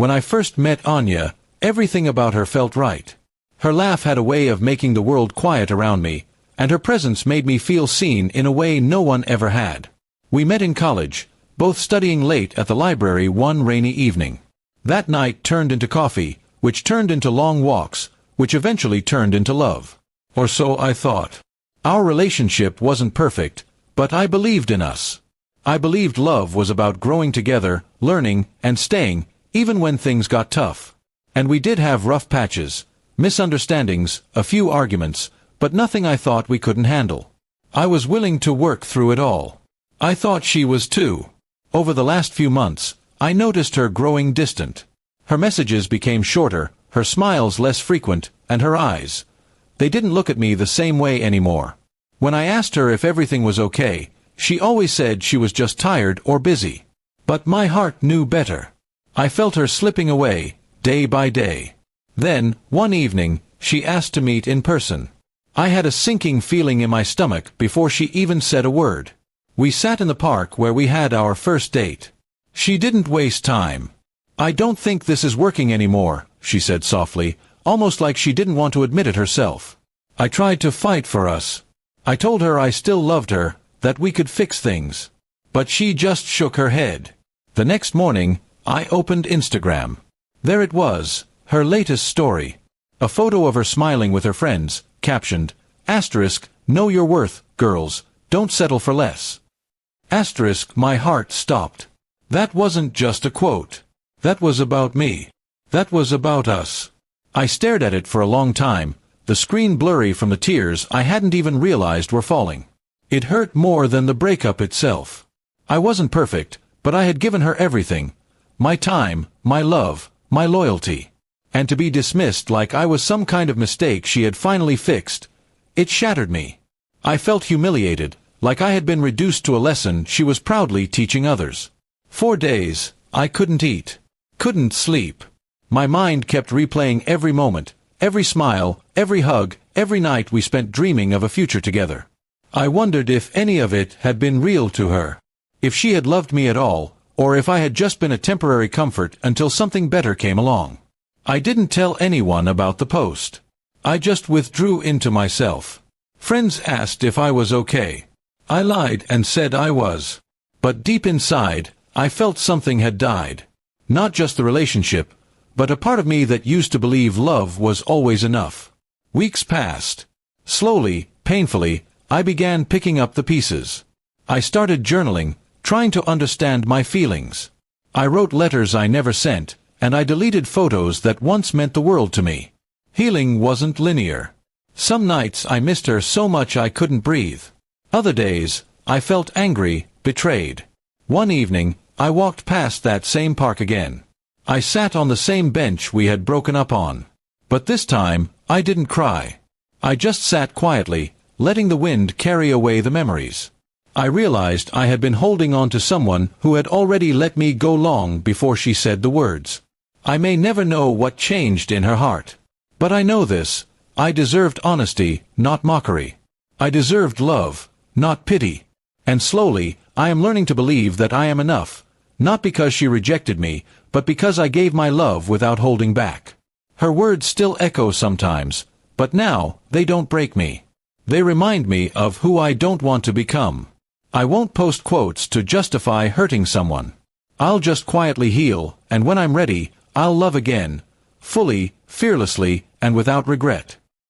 When I first met Anya, everything about her felt right. Her laugh had a way of making the world quiet around me, and her presence made me feel seen in a way no one ever had. We met in college, both studying late at the library one rainy evening. That night turned into coffee, which turned into long walks, which eventually turned into love. Or so I thought. Our relationship wasn't perfect, but I believed in us. I believed love was about growing together, learning, and staying, even when things got tough. And we did have rough patches, misunderstandings, a few arguments, but nothing I thought we couldn't handle. I was willing to work through it all. I thought she was too. Over the last few months, I noticed her growing distant. Her messages became shorter, her smiles less frequent, and her eyes. They didn't look at me the same way anymore. When I asked her if everything was okay, she always said she was just tired or busy. But my heart knew better. I felt her slipping away, day by day. Then, one evening, she asked to meet in person. I had a sinking feeling in my stomach before she even said a word. We sat in the park where we had our first date. She didn't waste time. "I don't think this is working anymore," she said softly, almost like she didn't want to admit it herself. I tried to fight for us. I told her I still loved her, that we could fix things. But she just shook her head. The next morning, I opened Instagram. There it was, her latest story. A photo of her smiling with her friends, captioned, "Know your worth, girls, don't settle for less." My heart stopped. That wasn't just a quote. That was about me. That was about us. I stared at it for a long time, the screen blurry from the tears I hadn't even realized were falling. It hurt more than the breakup itself. I wasn't perfect, but I had given her everything. My time, my love, my loyalty. And to be dismissed like I was some kind of mistake she had finally fixed, it shattered me. I felt humiliated, like I had been reduced to a lesson she was proudly teaching others. 4 days, I couldn't eat. Couldn't sleep. My mind kept replaying every moment, every smile, every hug, every night we spent dreaming of a future together. I wondered if any of it had been real to her. If she had loved me at all, or if I had just been a temporary comfort until something better came along. I didn't tell anyone about the post. I just withdrew into myself. Friends asked if I was okay. I lied and said I was. But deep inside, I felt something had died. Not just the relationship, but a part of me that used to believe love was always enough. Weeks passed. Slowly, painfully, I began picking up the pieces. I started journaling, trying to understand my feelings. I wrote letters I never sent, and I deleted photos that once meant the world to me. Healing wasn't linear. Some nights I missed her so much I couldn't breathe. Other days, I felt angry, betrayed. One evening, I walked past that same park again. I sat on the same bench we had broken up on. But this time, I didn't cry. I just sat quietly, letting the wind carry away the memories. I realized I had been holding on to someone who had already let me go long before she said the words. I may never know what changed in her heart. But I know this, I deserved honesty, not mockery. I deserved love, not pity. And slowly, I am learning to believe that I am enough, not because she rejected me, but because I gave my love without holding back. Her words still echo sometimes, but now, they don't break me. They remind me of who I don't want to become. I won't post quotes to justify hurting someone. I'll just quietly heal, and when I'm ready, I'll love again, fully, fearlessly, and without regret.